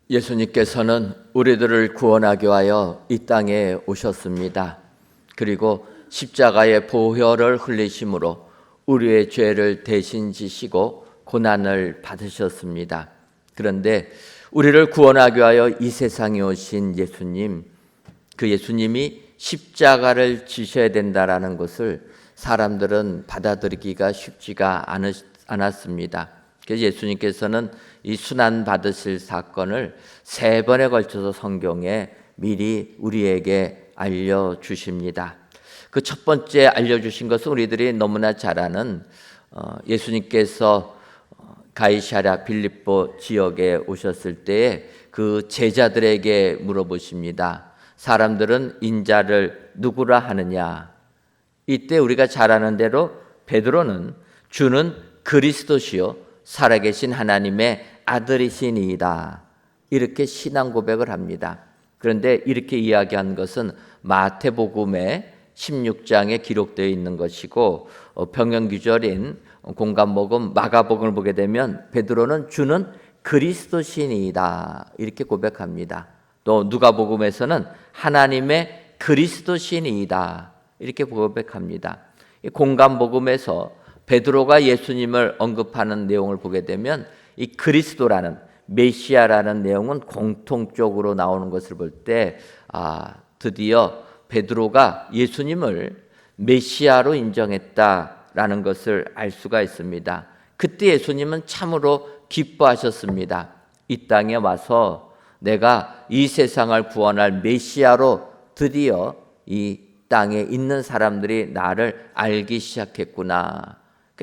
예수님께서는 우리들을 구원하기 위하여 이 땅에 오셨습니다. 그리고 십자가의 보혈을 흘리심으로 우리의 죄를 대신 지시고 고난을 받으셨습니다. 그런데 우리를 구원하기 위하여 이 세상에 오신 예수님, 그 예수님이 십자가를 지셔야 된다라는 것을 사람들은 받아들이기가 쉽지가 않았습니다. 그래서 예수님께서는 이 순환 받으실 사건을 3번에 걸쳐서 성경에 미리 우리에게 알려주십니다. 그 첫 번째 알려주신 것은 우리들이 너무나 잘 아는 예수님께서 가이사랴 빌립보 지역에 오셨을 때에 그 제자들에게 물어보십니다. 사람들은 인자를 누구라 하느냐? 이때 우리가 잘 아는 대로 베드로는 주는 그리스도시요 살아계신 하나님의 아들이시니이다, 이렇게 신앙 고백을 합니다. 그런데 이렇게 이야기한 것은 마태복음의 16장에 기록되어 있는 것이고, 병영규절인 공관복음 마가복음을 보게 되면 베드로는 주는 그리스도시니이다 이렇게 고백합니다. 또 누가복음에서는 하나님의 그리스도시니이다 이렇게 고백합니다. 공관복음에서 베드로가 예수님을 언급하는 내용을 보게 되면 이 그리스도라는 메시아라는 내용은 공통적으로 나오는 것을 볼 때 드디어 베드로가 예수님을 메시아로 인정했다라는 것을 알 수가 있습니다. 그때 예수님은 참으로 기뻐하셨습니다. 이 땅에 와서 내가 이 세상을 구원할 메시아로 드디어 이 땅에 있는 사람들이 나를 알기 시작했구나.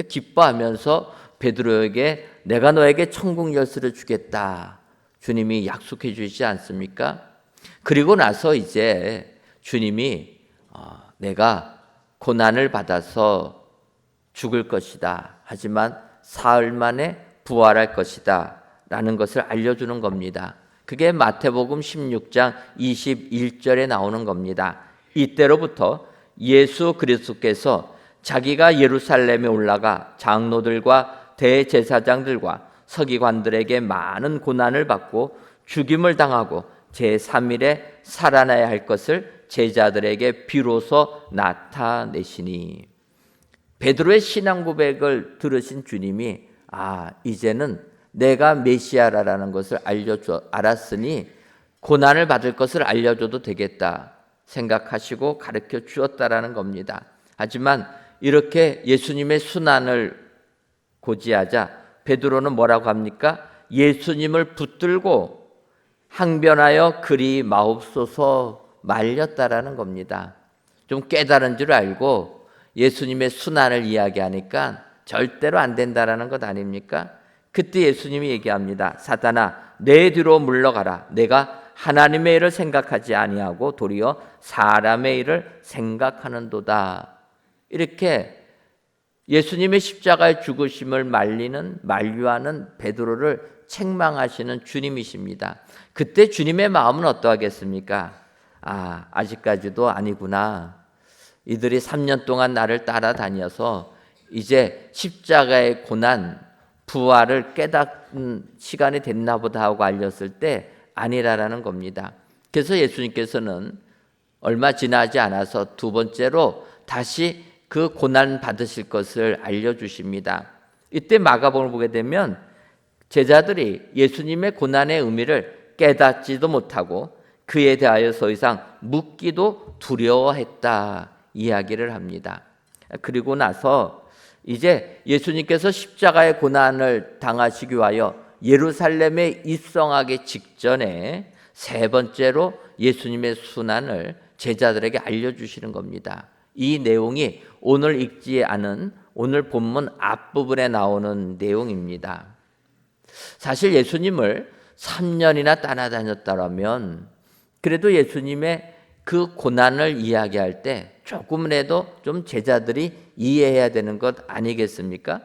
기뻐하면서 베드로에게 내가 너에게 천국 열쇠를 주겠다, 주님이 약속해 주시지 않습니까? 그리고 나서 이제 주님이 내가 고난을 받아서 죽을 것이다, 하지만 사흘 만에 부활할 것이다 라는 것을 알려주는 겁니다. 그게 마태복음 16장 21절에 나오는 겁니다. 이때로부터 예수 그리스도께서 자기가 예루살렘에 올라가 장로들과 대제사장들과 서기관들에게 많은 고난을 받고 죽임을 당하고 제3일에 살아나야 할 것을 제자들에게 비로소 나타내시니, 베드로의 신앙 고백을 들으신 주님이 이제는 내가 메시아라는 것을 알았으니 고난을 받을 것을 알려줘도 되겠다 생각하시고 가르쳐 주었다라는 겁니다. 하지만 이렇게 예수님의 순환을 고지하자 베드로는 뭐라고 합니까? 예수님을 붙들고 항변하여 그리 마옵소서 말렸다라는 겁니다. 좀 깨달은 줄 알고 예수님의 순환을 이야기하니까 절대로 안 된다라는 것 아닙니까? 그때 예수님이 얘기합니다. 사탄아, 내 뒤로 물러가라. 내가 하나님의 일을 생각하지 아니하고 도리어 사람의 일을 생각하는도다. 이렇게 예수님의 십자가의 죽으심을 만류하는 베드로를 책망하시는 주님이십니다. 그때 주님의 마음은 어떠하겠습니까? 아직까지도 아니구나. 이들이 3년 동안 나를 따라다녀서 이제 십자가의 고난, 부활을 깨닫는 시간이 됐나 보다 하고 알렸을 때 아니라라는 겁니다. 그래서 예수님께서는 얼마 지나지 않아서 두 번째로 다시 그 고난 받으실 것을 알려주십니다. 이때 마가복음을 보게 되면 제자들이 예수님의 고난의 의미를 깨닫지도 못하고 그에 대하여 더 이상 묻기도 두려워했다 이야기를 합니다. 그리고 나서 이제 예수님께서 십자가의 고난을 당하시기 위하여 예루살렘에 입성하기 직전에 3번째로 예수님의 순환을 제자들에게 알려주시는 겁니다. 이 내용이 오늘 읽지 않은 오늘 본문 앞부분에 나오는 내용입니다. 사실 예수님을 3년이나 따라다녔다면 그래도 예수님의 그 고난을 이야기할 때 조금이라도 좀 제자들이 이해해야 되는 것 아니겠습니까?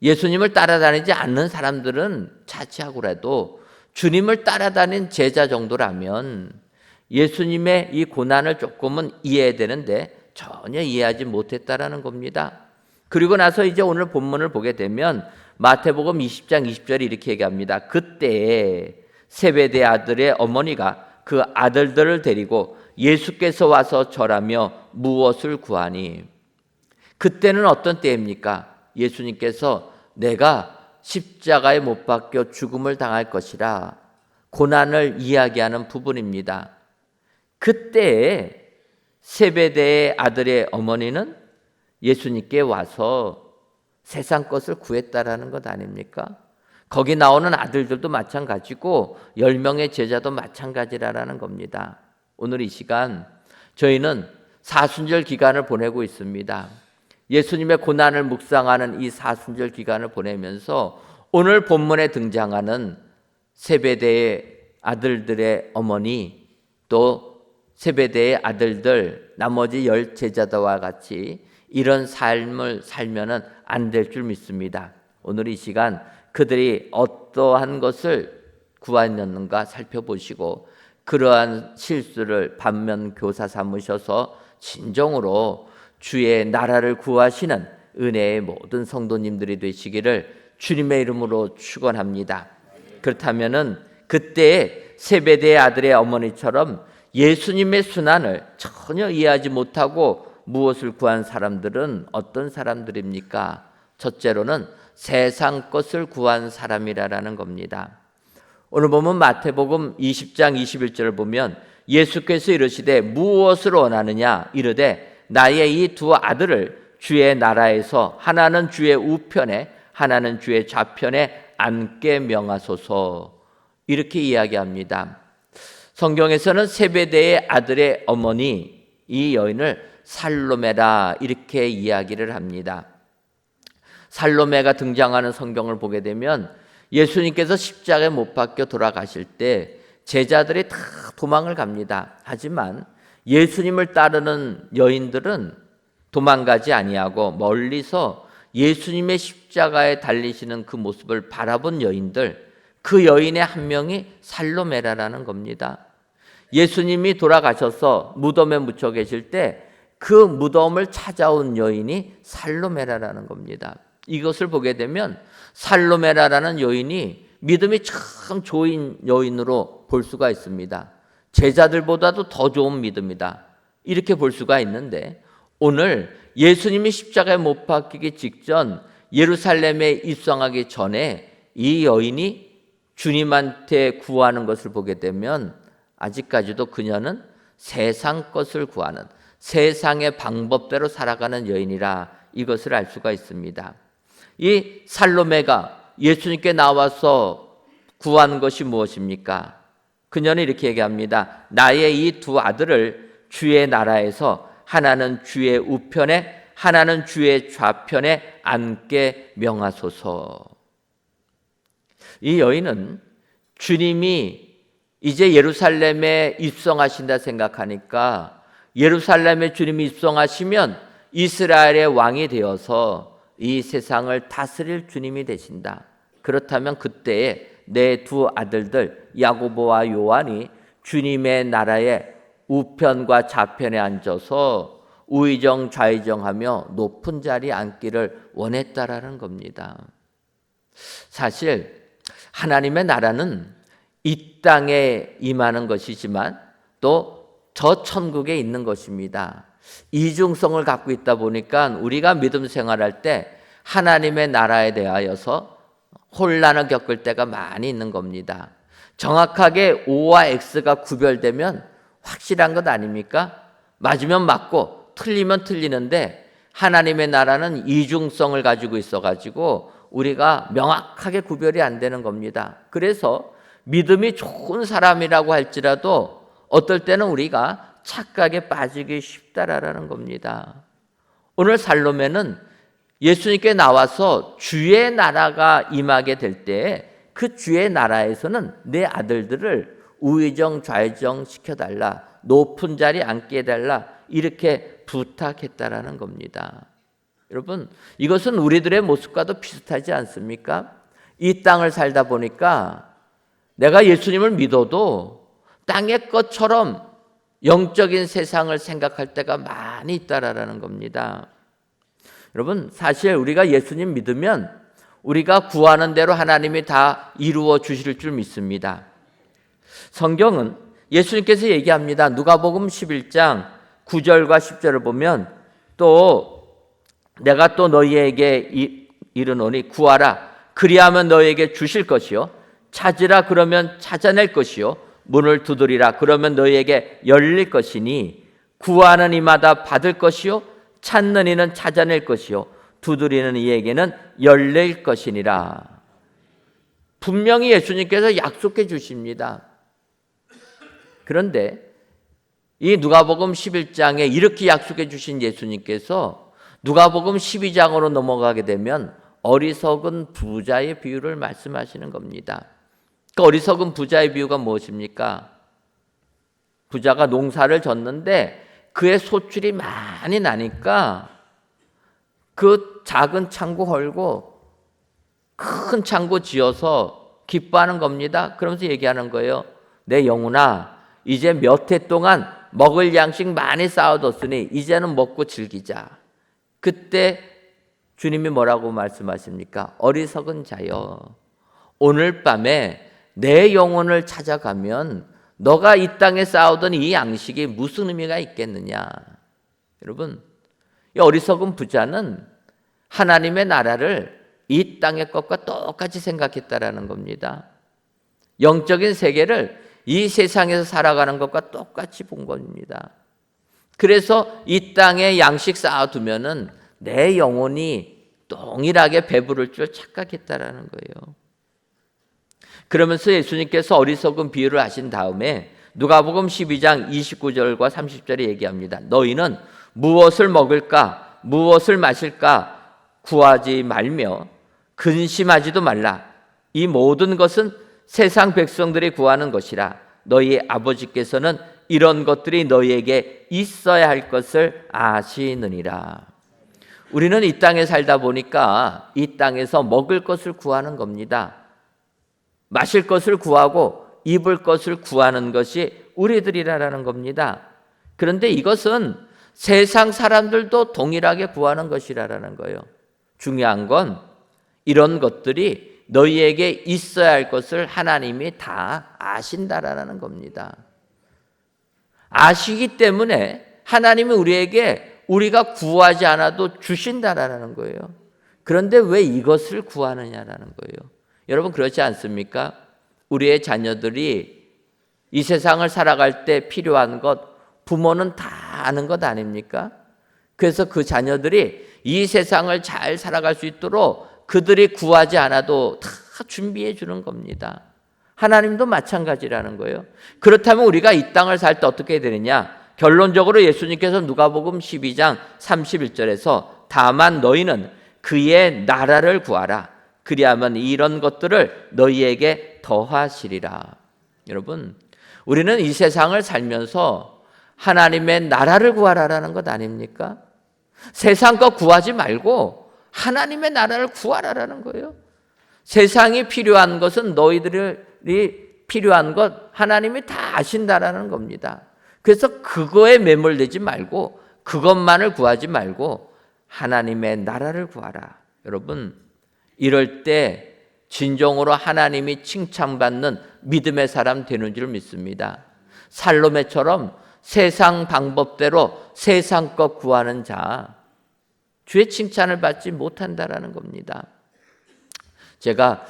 예수님을 따라다니지 않는 사람들은 차치하고라도 주님을 따라다닌 제자 정도라면 예수님의 이 고난을 조금은 이해해야 되는데 전혀 이해하지 못했다라는 겁니다. 그리고 나서 이제 오늘 본문을 보게 되면 마태복음 20장 20절이 이렇게 얘기합니다. 그때 세베대 아들의 어머니가 그 아들들을 데리고 예수께서 와서 절하며 무엇을 구하니? 그때는 어떤 때입니까? 예수님께서 내가 십자가에 못 박혀 죽음을 당할 것이라 고난을 이야기하는 부분입니다. 그때에 세베대의 아들의 어머니는 예수님께 와서 세상 것을 구했다라는 것 아닙니까? 거기 나오는 아들들도 마찬가지고 10명의 제자도 마찬가지라는 겁니다. 오늘 이 시간 저희는 사순절 기간을 보내고 있습니다. 예수님의 고난을 묵상하는 이 사순절 기간을 보내면서 오늘 본문에 등장하는 세베대의 아들들의 어머니 또 세베대의 아들들 나머지 10 제자들과 같이 이런 삶을 살면은 안 될 줄 믿습니다. 오늘 이 시간 그들이 어떠한 것을 구하였는가 살펴보시고 그러한 실수를 반면 교사 삼으셔서 진정으로 주의 나라를 구하시는 은혜의 모든 성도님들이 되시기를 주님의 이름으로 축원합니다. 그렇다면은 그때의 세베대의 아들의 어머니처럼 예수님의 순환을 전혀 이해하지 못하고 무엇을 구한 사람들은 어떤 사람들입니까? 첫째로는 세상 것을 구한 사람이라는 겁니다. 오늘 보면 마태복음 20장 21절을 보면 예수께서 이르시되 무엇을 원하느냐 이르되 나의 이 두 아들을 주의 나라에서 하나는 주의 우편에 하나는 주의 좌편에 앉게 명하소서 이렇게 이야기합니다. 성경에서는 세베대의 아들의 어머니 이 여인을 살로메라 이렇게 이야기를 합니다. 살로메가 등장하는 성경을 보게 되면 예수님께서 십자가에 못 박혀 돌아가실 때 제자들이 다 도망을 갑니다. 하지만 예수님을 따르는 여인들은 도망가지 아니하고 멀리서 예수님의 십자가에 달리시는 그 모습을 바라본 여인들, 그 여인의 한 명이 살로메라라는 겁니다. 예수님이 돌아가셔서 무덤에 묻혀 계실 때 그 무덤을 찾아온 여인이 살로메라라는 겁니다. 이것을 보게 되면 살로메라라는 여인이 믿음이 참 좋은 여인으로 볼 수가 있습니다. 제자들보다도 더 좋은 믿음이다. 이렇게 볼 수가 있는데 오늘 예수님이 십자가에 못 박히기 직전 예루살렘에 입성하기 전에 이 여인이 주님한테 구하는 것을 보게 되면 아직까지도 그녀는 세상 것을 구하는 세상의 방법대로 살아가는 여인이라 이것을 알 수가 있습니다. 이 살로메가 예수님께 나와서 구한 것이 무엇입니까? 그녀는 이렇게 얘기합니다. 나의 이 두 아들을 주의 나라에서 하나는 주의 우편에 하나는 주의 좌편에 앉게 명하소서. 이 여인은 주님이 이제 예루살렘에 입성하신다 생각하니까 예루살렘에 주님이 입성하시면 이스라엘의 왕이 되어서 이 세상을 다스릴 주님이 되신다. 그렇다면 그때에 내 두 아들들 야고보와 요한이 주님의 나라의 우편과 좌편에 앉아서 우의정 좌의정하며 높은 자리에 앉기를 원했다라는 겁니다. 사실 하나님의 나라는 이 땅에 임하는 것이지만 또 저 천국에 있는 것입니다. 이중성을 갖고 있다 보니까 우리가 믿음 생활할 때 하나님의 나라에 대하여서 혼란을 겪을 때가 많이 있는 겁니다. 정확하게 O와 X가 구별되면 확실한 것 아닙니까? 맞으면 맞고 틀리면 틀리는데 하나님의 나라는 이중성을 가지고 있어가지고 우리가 명확하게 구별이 안 되는 겁니다. 그래서 믿음이 좋은 사람이라고 할지라도 어떨 때는 우리가 착각에 빠지기 쉽다라는 겁니다. 오늘 살로메는 예수님께 나와서 주의 나라가 임하게 될 때 그 주의 나라에서는 내 아들들을 우의정 좌의정 시켜달라, 높은 자리에 앉게 해달라 이렇게 부탁했다라는 겁니다. 여러분, 이것은 우리들의 모습과도 비슷하지 않습니까? 이 땅을 살다 보니까 내가 예수님을 믿어도 땅의 것처럼 영적인 세상을 생각할 때가 많이 있다라는 겁니다. 여러분, 사실 우리가 예수님 믿으면 우리가 구하는 대로 하나님이 다 이루어 주실 줄 믿습니다. 성경은 예수님께서 얘기합니다. 누가복음 11장 9절과 10절을 보면 또 내가 또 너희에게 이르노니 구하라 그리하면 너희에게 주실 것이요 찾으라 그러면 찾아낼 것이요 문을 두드리라 그러면 너희에게 열릴 것이니 구하는 이마다 받을 것이요 찾는 이는 찾아낼 것이요 두드리는 이에게는 열릴 것이니라. 분명히 예수님께서 약속해 주십니다. 그런데 이 누가복음 11장에 이렇게 약속해 주신 예수님께서 누가복음 12장으로 넘어가게 되면 어리석은 부자의 비유를 말씀하시는 겁니다. 그 어리석은 부자의 비유가 무엇입니까? 부자가 농사를 졌는데 그의 소출이 많이 나니까 그 작은 창고 헐고 큰 창고 지어서 기뻐하는 겁니다. 그러면서 얘기하는 거예요. 내 영혼아, 이제 몇 해 동안 먹을 양식 많이 쌓아뒀으니 이제는 먹고 즐기자. 그때 주님이 뭐라고 말씀하십니까? 어리석은 자여, 오늘 밤에 내 영혼을 찾아가면 너가 이 땅에 쌓아둔 이 양식이 무슨 의미가 있겠느냐. 여러분, 이 어리석은 부자는 하나님의 나라를 이 땅의 것과 똑같이 생각했다라는 겁니다. 영적인 세계를 이 세상에서 살아가는 것과 똑같이 본 겁니다. 그래서 이 땅에 양식 쌓아두면은 내 영혼이 동일하게 배부를 줄 착각했다라는 거예요. 그러면서 예수님께서 어리석은 비유를 하신 다음에 누가복음 12장 29절과 30절에 얘기합니다. 너희는 무엇을 먹을까 무엇을 마실까 구하지 말며 근심하지도 말라. 이 모든 것은 세상 백성들이 구하는 것이라. 너희 아버지께서는 이런 것들이 너희에게 있어야 할 것을 아시느니라. 우리는 이 땅에 살다 보니까 이 땅에서 먹을 것을 구하는 겁니다. 마실 것을 구하고 입을 것을 구하는 것이 우리들이라는 겁니다. 그런데 이것은 세상 사람들도 동일하게 구하는 것이라는 거예요. 중요한 건 이런 것들이 너희에게 있어야 할 것을 하나님이 다 아신다라는 겁니다. 아시기 때문에 하나님이 우리에게 우리가 구하지 않아도 주신다라는 거예요. 그런데 왜 이것을 구하느냐라는 거예요. 여러분 그렇지 않습니까? 우리의 자녀들이 이 세상을 살아갈 때 필요한 것 부모는 다 아는 것 아닙니까? 그래서 그 자녀들이 이 세상을 잘 살아갈 수 있도록 그들이 구하지 않아도 다 준비해 주는 겁니다. 하나님도 마찬가지라는 거예요. 그렇다면 우리가 이 땅을 살 때 어떻게 해야 되느냐? 결론적으로 예수님께서 누가복음 12장 31절에서 다만 너희는 그의 나라를 구하라. 그리하면 이런 것들을 너희에게 더하시리라. 여러분, 우리는 이 세상을 살면서 하나님의 나라를 구하라라는 것 아닙니까? 세상 것 구하지 말고 하나님의 나라를 구하라라는 거예요. 세상이 필요한 것은 너희들이 필요한 것 하나님이 다 아신다라는 겁니다. 그래서 그거에 매몰되지 말고 그것만을 구하지 말고 하나님의 나라를 구하라. 여러분, 이럴 때 진정으로 하나님이 칭찬받는 믿음의 사람 되는 줄 믿습니다. 살로메처럼 세상 방법대로 세상 것 구하는 자, 주의 칭찬을 받지 못한다라는 겁니다. 제가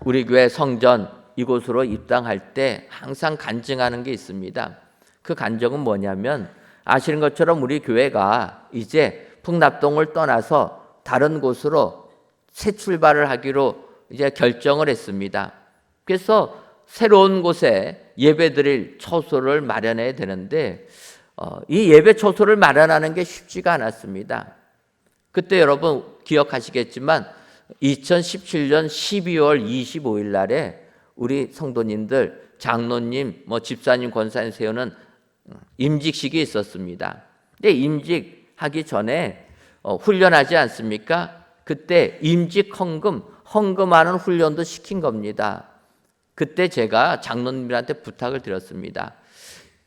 우리 교회 성전 이곳으로 입당할 때 항상 간증하는 게 있습니다. 그 간증은 뭐냐면 아시는 것처럼 우리 교회가 이제 풍납동을 떠나서 다른 곳으로 새 출발을 하기로 이제 결정을 했습니다. 그래서 새로운 곳에 예배드릴 처소를 마련해야 되는데 이 예배 처소를 마련하는 게 쉽지가 않았습니다. 그때 여러분 기억하시겠지만 2017년 12월 25일 날에 우리 성도님들 장로님, 집사님, 권사님 세우는 임직식이 있었습니다. 근데 임직하기 전에 훈련하지 않습니까? 그때 임직 헌금하는 훈련도 시킨 겁니다. 그때 제가 장로님들한테 부탁을 드렸습니다.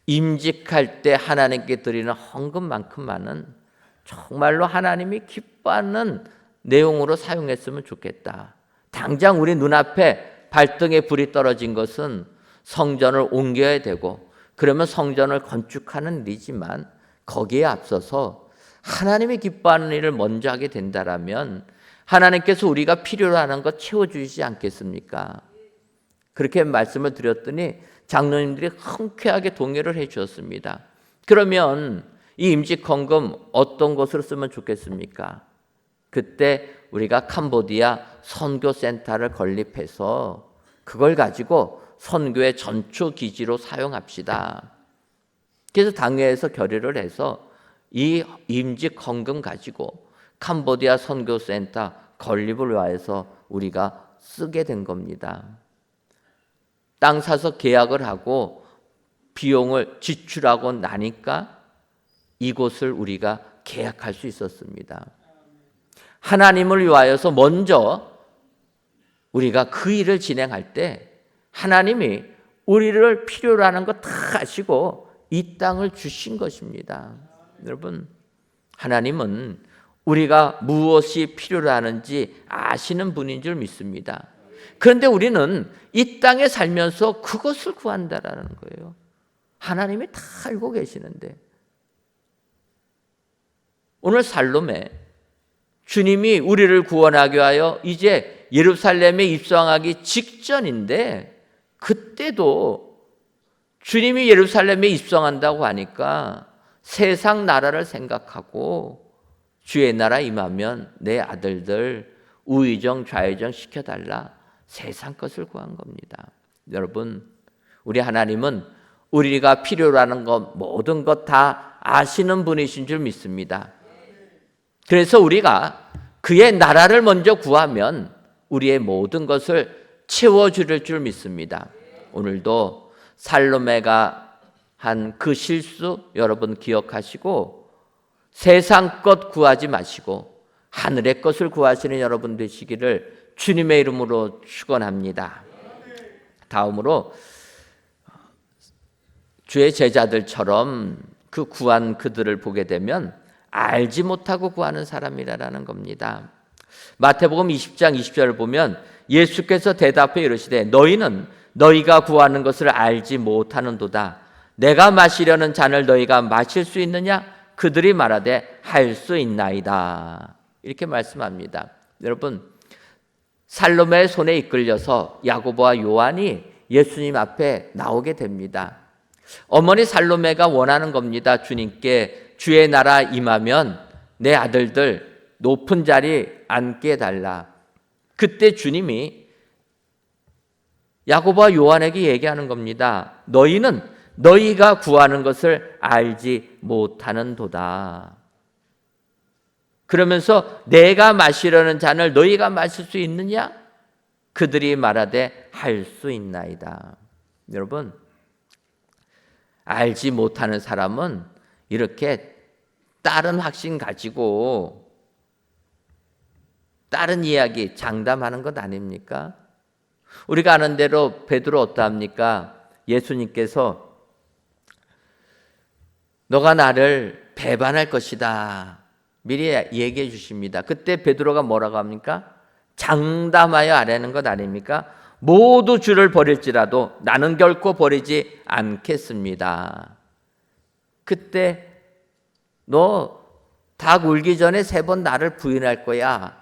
임직할 때 하나님께 드리는 헌금만큼만은 정말로 하나님이 기뻐하는 내용으로 사용했으면 좋겠다. 당장 우리 눈앞에 발등에 불이 떨어진 것은 성전을 옮겨야 되고 그러면 성전을 건축하는 일이지만 거기에 앞서서 하나님이 기뻐하는 일을 먼저 하게 된다라면 하나님께서 우리가 필요로 하는 것 채워주시지 않겠습니까? 그렇게 말씀을 드렸더니 장로님들이 흔쾌하게 동의를 해 주었습니다. 그러면 이 임직헌금 어떤 것으로 쓰면 좋겠습니까? 그때 우리가 캄보디아 선교센터를 건립해서 그걸 가지고 선교의 전초 기지로 사용합시다. 그래서 당회에서 결의를 해서 이 임직헌금 가지고 캄보디아 선교센터 건립을 위해서 우리가 쓰게 된 겁니다. 땅 사서 계약을 하고 비용을 지출하고 나니까 이곳을 우리가 계약할 수 있었습니다. 하나님을 위하여서 먼저 우리가 그 일을 진행할 때 하나님이 우리를 필요로 하는 거 다 아시고 이 땅을 주신 것입니다. 여러분, 하나님은 우리가 무엇이 필요로 하는지 아시는 분인 줄 믿습니다. 그런데 우리는 이 땅에 살면서 그것을 구한다라는 거예요. 하나님이 다 알고 계시는데 오늘 살롬에 주님이 우리를 구원하기 위하여 이제 예루살렘에 입성하기 직전인데 그때도 주님이 예루살렘에 입성한다고 하니까 세상 나라를 생각하고 주의 나라 임하면 내 아들들 우의정 좌의정 시켜달라 세상 것을 구한 겁니다. 여러분, 우리 하나님은 우리가 필요로 하는 것 모든 것 다 아시는 분이신 줄 믿습니다. 그래서 우리가 그의 나라를 먼저 구하면 우리의 모든 것을 채워줄 줄 믿습니다. 오늘도 살로메가 한 그 실수 여러분 기억하시고 세상 것 구하지 마시고 하늘의 것을 구하시는 여러분 되시기를 주님의 이름으로 축원합니다. 다음으로 주의 제자들처럼 그 구한 그들을 보게 되면 알지 못하고 구하는 사람이라는 겁니다. 마태복음 20장 20절을 보면 예수께서 대답해 이르시되 너희는 너희가 구하는 것을 알지 못하는도다. 내가 마시려는 잔을 너희가 마실 수 있느냐? 그들이 말하되 할 수 있나이다. 이렇게 말씀합니다. 여러분, 살로메의 손에 이끌려서 야고보와 요한이 예수님 앞에 나오게 됩니다. 어머니 살로메가 원하는 겁니다. 주님께 주의 나라 임하면 내 아들들 높은 자리 앉게 해달라. 그때 주님이 야고보와 요한에게 얘기하는 겁니다. 너희는 너희가 구하는 것을 알지 못하는도다. 그러면서 내가 마시려는 잔을 너희가 마실 수 있느냐? 그들이 말하되 할 수 있나이다. 여러분, 알지 못하는 사람은 이렇게 다른 확신 가지고 다른 이야기 장담하는 것 아닙니까? 우리가 아는 대로 베드로 어떠합니까? 예수님께서 너가 나를 배반할 것이다 미리 얘기해 주십니다. 그때 베드로가 뭐라고 합니까? 장담하여 아뢰는 것 아닙니까? 모두 주를 버릴지라도 나는 결코 버리지 않겠습니다. 그때 너 닭 울기 전에 3번 나를 부인할 거야.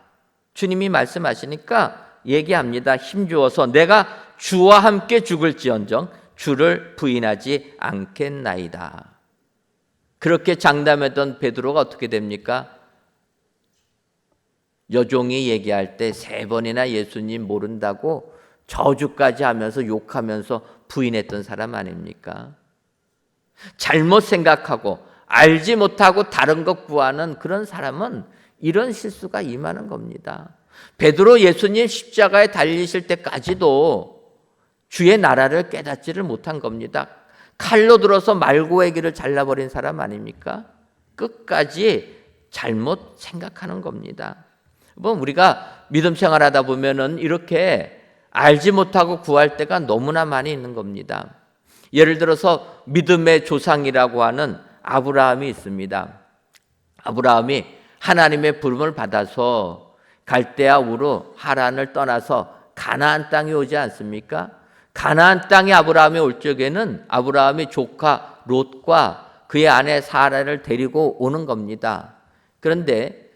주님이 말씀하시니까 얘기합니다. 힘주어서 내가 주와 함께 죽을지언정 주를 부인하지 않겠나이다. 그렇게 장담했던 베드로가 어떻게 됩니까? 여종이 얘기할 때 3번이나 예수님 모른다고 저주까지 하면서 욕하면서 부인했던 사람 아닙니까? 잘못 생각하고 알지 못하고 다른 것 구하는 그런 사람은 이런 실수가 임하는 겁니다. 베드로 예수님 십자가에 달리실 때까지도 주의 나라를 깨닫지를 못한 겁니다. 칼로 들어서 말고의 잘라버린 사람 아닙니까? 끝까지 잘못 생각하는 겁니다. 우리가 믿음 생활하다 보면은 이렇게 알지 못하고 구할 때가 너무나 많이 있는 겁니다. 예를 들어서 믿음의 조상이라고 하는 아브라함이 있습니다. 아브라함이 하나님의 부름을 받아서 갈대아 우르 하란을 떠나서 가나안 땅에 오지 않습니까? 가나안 땅에 아브라함이 올 적에는 아브라함이 조카 롯과 그의 아내 사라를 데리고 오는 겁니다. 그런데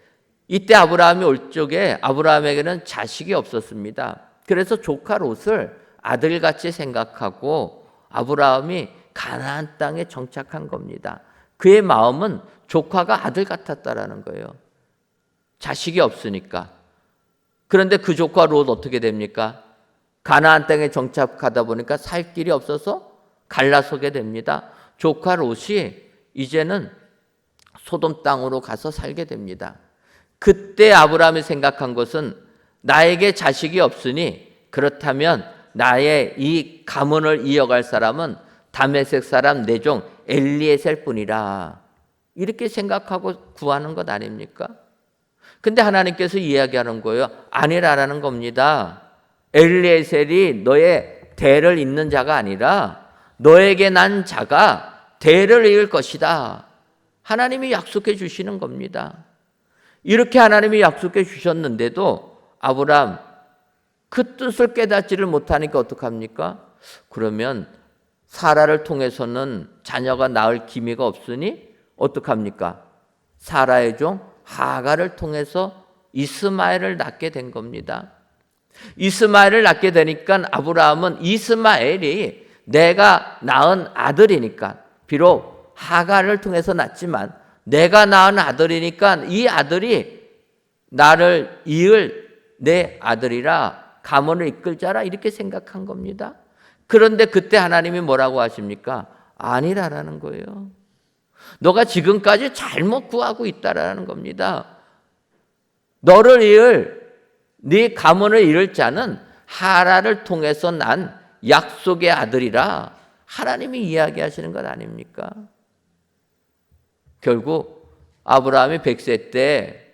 이때 아브라함이 올 적에 아브라함에게는 자식이 없었습니다. 그래서 조카 롯을 아들같이 생각하고 아브라함이 가나안 땅에 정착한 겁니다. 그의 마음은 조카가 아들 같았다라는 거예요. 자식이 없으니까. 그런데 그 조카 롯 어떻게 됩니까? 가나안 땅에 정착하다 보니까 살 길이 없어서 갈라서게 됩니다. 조카 롯이 이제는 소돔 땅으로 가서 살게 됩니다. 그때 아브라함이 생각한 것은 나에게 자식이 없으니 그렇다면 나의 이 가문을 이어갈 사람은 다메섹 사람 내 종 엘리에셀 뿐이라, 이렇게 생각하고 구하는 것 아닙니까? 근데 하나님께서 이야기하는 거예요. 아니라라는 겁니다. 엘리에셀이 너의 대를 잇는 자가 아니라 너에게 난 자가 대를 이을 것이다. 하나님이 약속해 주시는 겁니다. 이렇게 하나님이 약속해 주셨는데도 아브라함 그 뜻을 깨닫지를 못하니까 어떡합니까? 그러면 사라를 통해서는 자녀가 낳을 기미가 없으니 어떡합니까? 사라의 종 하갈을 통해서 이스마엘을 낳게 된 겁니다. 이스마엘을 낳게 되니까 아브라함은 이스마엘이 내가 낳은 아들이니까, 비록 하갈을 통해서 낳지만 내가 낳은 아들이니까 이 아들이 나를 이을 내 아들이라, 가문을 이끌 자라, 이렇게 생각한 겁니다. 그런데 그때 하나님이 뭐라고 하십니까? 아니라라는 거예요. 너가 지금까지 잘못 구하고 있다라는 겁니다. 너를 이을, 네 가문을 이룰 자는 하라를 통해서 난 약속의 아들이라 하나님이 이야기하시는 것 아닙니까? 결국 아브라함이 100세 때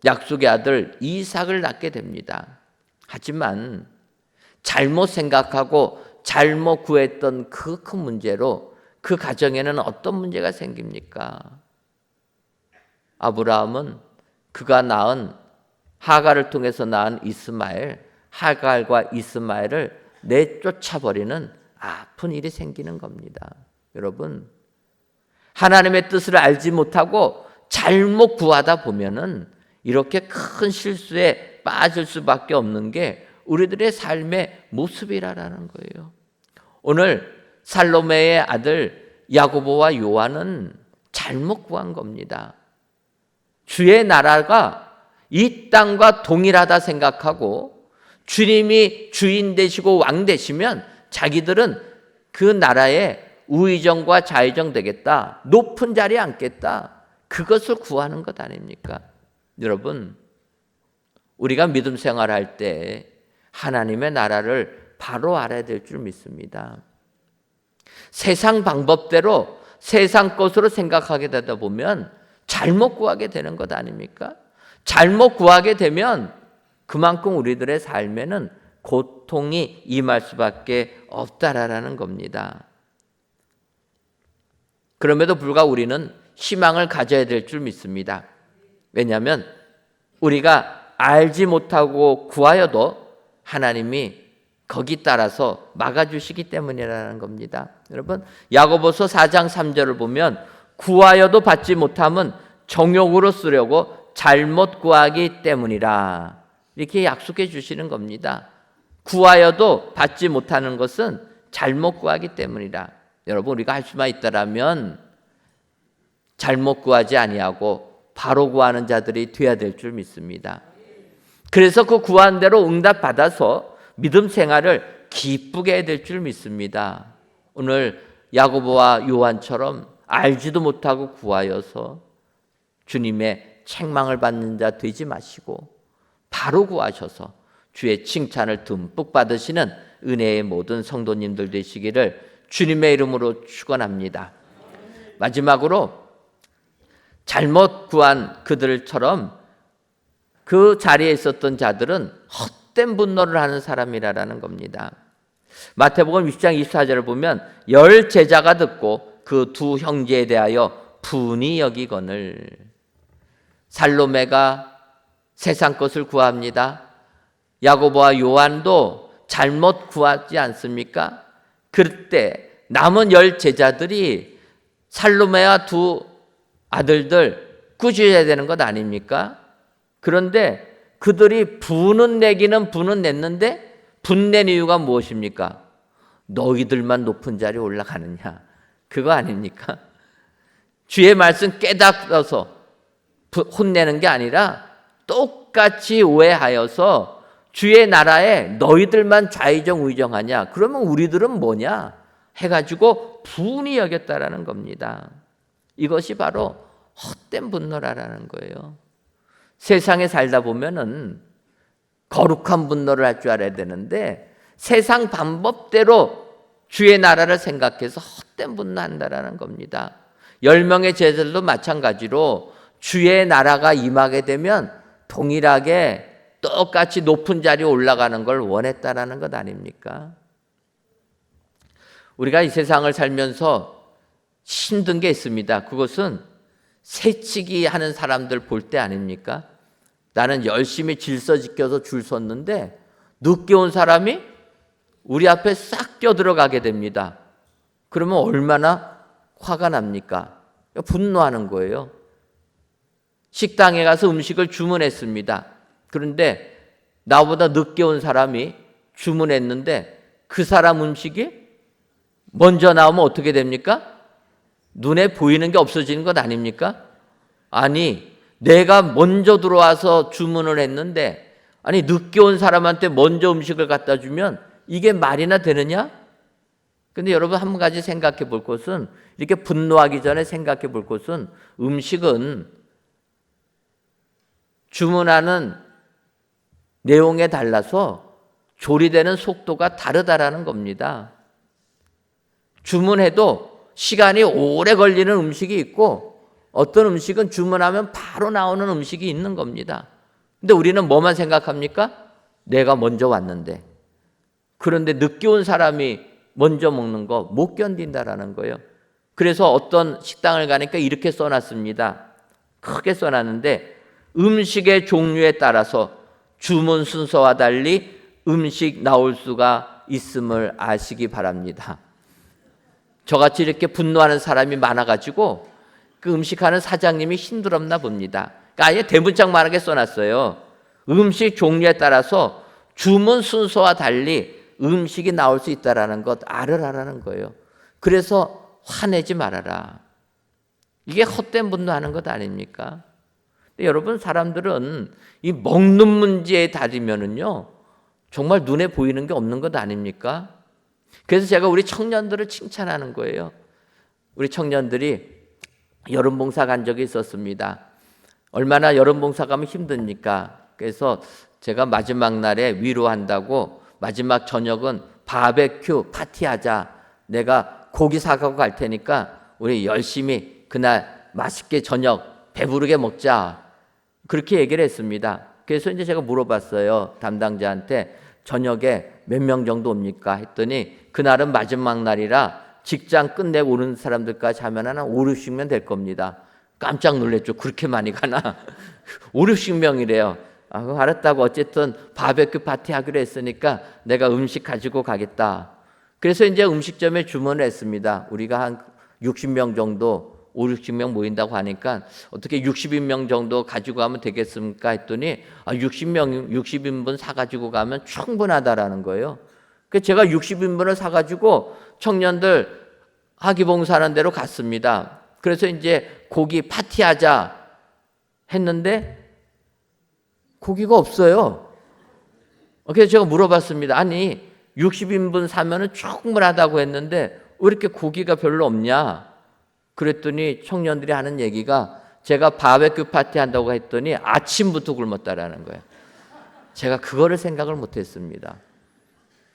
약속의 아들 이삭을 낳게 됩니다. 하지만 잘못 생각하고 잘못 구했던 그 큰 문제로 그 가정에는 어떤 문제가 생깁니까? 아브라함은 그가 낳은 하갈을 통해서 낳은 이스마엘, 하갈과 이스마엘을 내쫓아버리는 아픈 일이 생기는 겁니다. 여러분, 하나님의 뜻을 알지 못하고 잘못 구하다 보면은 이렇게 큰 실수에 빠질 수밖에 없는 게 우리들의 삶의 모습이라는 거예요. 오늘 살로메의 아들 야고보와 요한은 잘못 구한 겁니다. 주의 나라가 이 땅과 동일하다 생각하고 주님이 주인 되시고 왕 되시면 자기들은 그 나라의 우의정과 좌의정 되겠다, 높은 자리에 앉겠다, 그것을 구하는 것 아닙니까? 여러분, 우리가 믿음 생활할 때 하나님의 나라를 바로 알아야 될 줄 믿습니다. 세상 방법대로 세상 것으로 생각하게 되다 보면 잘못 구하게 되는 것 아닙니까? 잘못 구하게 되면 그만큼 우리들의 삶에는 고통이 임할 수밖에 없다라는 겁니다. 그럼에도 불구하고 우리는 희망을 가져야 될 줄 믿습니다. 왜냐하면 우리가 알지 못하고 구하여도 하나님이 거기 따라서 막아주시기 때문이라는 겁니다. 여러분, 야고보서 4장 3절을 보면 구하여도 받지 못함은 정욕으로 쓰려고 잘못 구하기 때문이라, 이렇게 약속해 주시는 겁니다. 구하여도 받지 못하는 것은 잘못 구하기 때문이라. 여러분, 우리가 할 수만 있다라면 잘못 구하지 아니하고 바로 구하는 자들이 되어야 될 줄 믿습니다. 그래서 그 구한 대로 응답받아서 믿음 생활을 기쁘게 해야 될 줄 믿습니다. 오늘 야고보와 요한처럼 알지도 못하고 구하여서 주님의 책망을 받는 자 되지 마시고 바로 구하셔서 주의 칭찬을 듬뿍 받으시는 은혜의 모든 성도님들 되시기를 주님의 이름으로 축원합니다. 마지막으로 잘못 구한 그들처럼 그 자리에 있었던 자들은 헛된 분노를 하는 사람이라는 겁니다. 마태복음 20장 24절을 보면 10 제자가 듣고 그 두 형제에 대하여 분이 여기거늘. 살로메가 세상 것을 구합니다. 야고보와 요한도 잘못 구하지 않습니까? 그때 남은 10 제자들이 살로메와 2 아들들 꾸짖어야 되는 것 아닙니까? 그런데 그들이 분은 내기는 분은 냈는데 분낸 이유가 무엇입니까? 너희들만 높은 자리에 올라가느냐? 그거 아닙니까? 주의 말씀 깨닫어서 혼내는 게 아니라 똑같이 오해하여서 주의 나라에 너희들만 좌의정 우의정하냐? 그러면 우리들은 뭐냐? 해가지고 분이 여겼다라는 겁니다. 이것이 바로 헛된 분노라는 거예요. 세상에 살다 보면은 거룩한 분노를 할 줄 알아야 되는데 세상 방법대로 주의 나라를 생각해서 헛된 분노한다라는 겁니다. 10명의 제자들도 마찬가지로 주의 나라가 임하게 되면 동일하게 똑같이 높은 자리에 올라가는 걸 원했다라는 것 아닙니까? 우리가 이 세상을 살면서 힘든 게 있습니다. 그것은 새치기 하는 사람들 볼 때 아닙니까? 나는 열심히 질서 지켜서 줄 섰는데 늦게 온 사람이 우리 앞에 싹 껴들어가게 됩니다. 그러면 얼마나 화가 납니까? 분노하는 거예요. 식당에 가서 음식을 주문했습니다. 그런데 나보다 늦게 온 사람이 주문했는데 그 사람 음식이 먼저 나오면 어떻게 됩니까? 눈에 보이는 게 없어지는 것 아닙니까? 아니, 내가 먼저 들어와서 주문을 했는데 아니 늦게 온 사람한테 먼저 음식을 갖다 주면 이게 말이나 되느냐? 근데 여러분 한 가지 생각해 볼 것은 이렇게 분노하기 전에 생각해 볼 것은 음식은 주문하는 내용에 달라서 조리되는 속도가 다르다라는 겁니다. 주문해도 시간이 오래 걸리는 음식이 있고 어떤 음식은 주문하면 바로 나오는 음식이 있는 겁니다. 근데 우리는 뭐만 생각합니까? 내가 먼저 왔는데. 그런데 늦게 온 사람이 먼저 먹는 거 못 견딘다라는 거예요. 그래서 어떤 식당을 가니까 이렇게 써놨습니다. 크게 써놨는데 음식의 종류에 따라서 주문 순서와 달리 음식 나올 수가 있음을 아시기 바랍니다. 저같이 이렇게 분노하는 사람이 많아가지고 그 음식하는 사장님이 힘들었나 봅니다. 그러니까 아예 대문짝만하게 써놨어요. 음식 종류에 따라서 주문 순서와 달리 음식이 나올 수 있다는 것 알으라는 거예요. 그래서 화내지 말아라. 이게 헛된 분노하는 것 아닙니까? 근데 여러분 사람들은 이 먹는 문제에 다리면은요 정말 눈에 보이는 게 없는 것 아닙니까? 그래서 제가 우리 청년들을 칭찬하는 거예요. 우리 청년들이 여름 봉사 간 적이 있었습니다. 얼마나 여름 봉사 가면 힘듭니까? 그래서 제가 마지막 날에 위로한다고 마지막 저녁은 바베큐 파티하자. 내가 고기 사가고 갈 테니까 우리 열심히 그날 맛있게 저녁 배부르게 먹자. 그렇게 얘기를 했습니다. 그래서 이제 제가 물어봤어요. 담당자한테 저녁에 몇 명 정도 옵니까? 했더니 그날은 마지막 날이라 직장 끝내고 오는 사람들까지 하면 한 5, 60명 될 겁니다. 깜짝 놀랐죠. 그렇게 많이 가나? 5, 60명이래요. 알았다고 어쨌든 바베큐 파티 하기로 했으니까 내가 음식 가지고 가겠다. 그래서 이제 음식점에 주문을 했습니다. 우리가 한 60명 정도 5, 60명 모인다고 하니까 어떻게 60인명 정도 가지고 가면 되겠습니까? 했더니 60인분 사가지고 가면 충분하다라는 거예요. 그래서 제가 60인분을 사가지고 청년들 하기봉사하는 데로 갔습니다. 그래서 이제 고기 파티하자 했는데 고기가 없어요. 그래서 제가 물어봤습니다. 아니 60인분 사면은 충분하다고 했는데 왜 이렇게 고기가 별로 없냐? 그랬더니 청년들이 하는 얘기가 제가 바베큐 파티 한다고 했더니 아침부터 굶었다라는 거예요. 제가 그거를 생각을 못했습니다.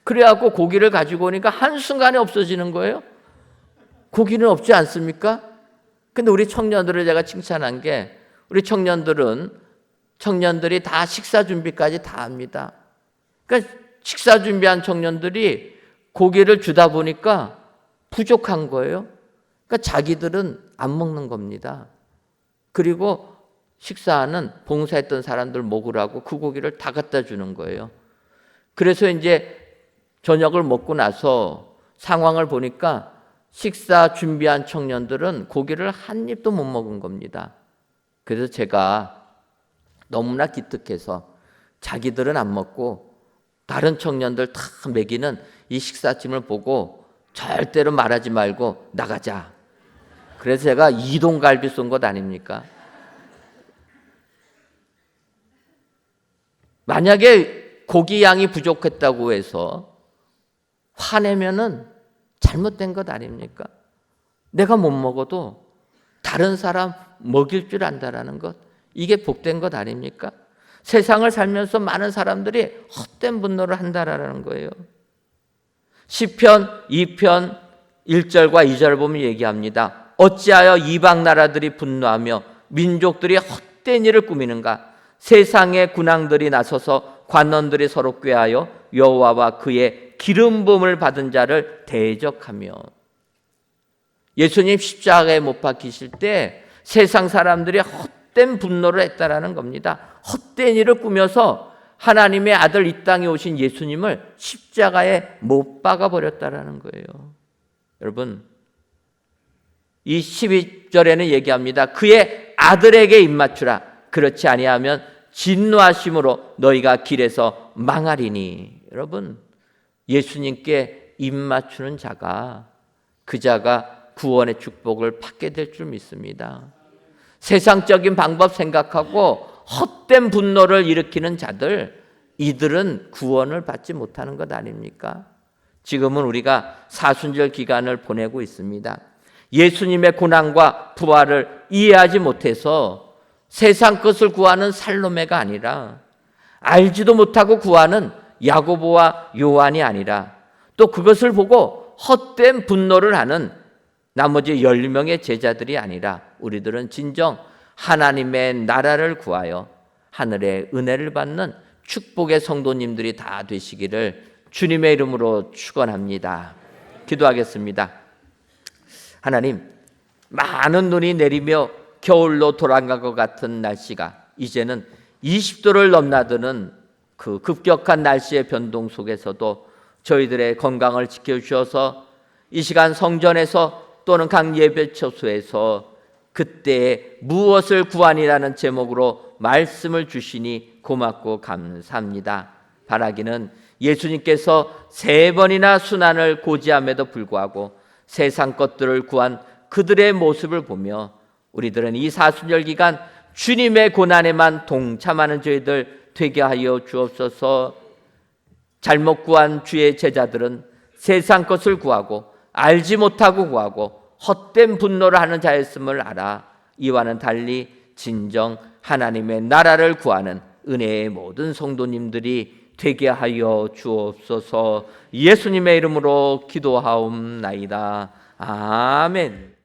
그래갖고 고기를 가지고 오니까 한순간에 없어지는 거예요. 고기는 없지 않습니까? 근데 우리 청년들을 제가 칭찬한 게 우리 청년들이 다 식사 준비까지 다 합니다. 그러니까 식사 준비한 청년들이 고기를 주다 보니까 부족한 거예요. 그러니까 자기들은 안 먹는 겁니다. 그리고 식사하는 봉사했던 사람들 먹으라고 그 고기를 다 갖다 주는 거예요. 그래서 이제 저녁을 먹고 나서 상황을 보니까 식사 준비한 청년들은 고기를 한 입도 못 먹은 겁니다. 그래서 제가 너무나 기특해서 자기들은 안 먹고 다른 청년들 다 먹이는 이 식사짐을 보고 절대로 말하지 말고 나가자. 그래서 제가 이동갈비 쏜 것 아닙니까? 만약에 고기 양이 부족했다고 해서 화내면은 잘못된 것 아닙니까? 내가 못 먹어도 다른 사람 먹일 줄 안다라는 것, 이게 복된 것 아닙니까? 세상을 살면서 많은 사람들이 헛된 분노를 한다라는 거예요. 시편 2편 1절과 2절 보면 얘기합니다. 어찌하여 이방 나라들이 분노하며 민족들이 헛된 일을 꾸미는가? 세상의 군왕들이 나서서 관원들이 서로 꾀하여 여호와와 그의 기름 부음을 받은 자를 대적하며. 예수님 십자가에 못 박히실 때 세상 사람들이 헛된 분노를 했다라는 겁니다. 헛된 일을 꾸며서 하나님의 아들 이 땅에 오신 예수님을 십자가에 못 박아 버렸다라는 거예요. 여러분, 이 12절에는 얘기합니다. 그의 아들에게 입맞추라. 그렇지 아니하면 진노하심으로 너희가 길에서 망하리니. 여러분, 예수님께 입맞추는 자가, 그 자가 구원의 축복을 받게 될 줄 믿습니다. 세상적인 방법 생각하고 헛된 분노를 일으키는 자들, 이들은 구원을 받지 못하는 것 아닙니까? 지금은 우리가 사순절 기간을 보내고 있습니다. 예수님의 고난과 부활을 이해하지 못해서 세상 것을 구하는 살로메가 아니라, 알지도 못하고 구하는 야고보와 요한이 아니라, 또 그것을 보고 헛된 분노를 하는 나머지 10명의 제자들이 아니라, 우리들은 진정 하나님의 나라를 구하여 하늘의 은혜를 받는 축복의 성도님들이 다 되시기를 주님의 이름으로 축원합니다. 기도하겠습니다. 하나님, 많은 눈이 내리며 겨울로 돌아간 것 같은 날씨가 이제는 20도를 넘나드는 그 급격한 날씨의 변동 속에서도 저희들의 건강을 지켜주셔서 이 시간 성전에서 또는 각 예배처소에서 그때에 무엇을 구하니라는 제목으로 말씀을 주시니 고맙고 감사합니다. 바라기는 예수님께서 3번이나 순환을 고지함에도 불구하고 세상 것들을 구한 그들의 모습을 보며 우리들은 이 사순절 기간 주님의 고난에만 동참하는 저희들 되게 하여 주옵소서. 잘못 구한 주의 제자들은 세상 것을 구하고 알지 못하고 구하고 헛된 분노를 하는 자였음을 알아 이와는 달리 진정 하나님의 나라를 구하는 은혜의 모든 성도님들이 되게 하여 주옵소서. 예수님의 이름으로 기도하옵나이다. 아멘.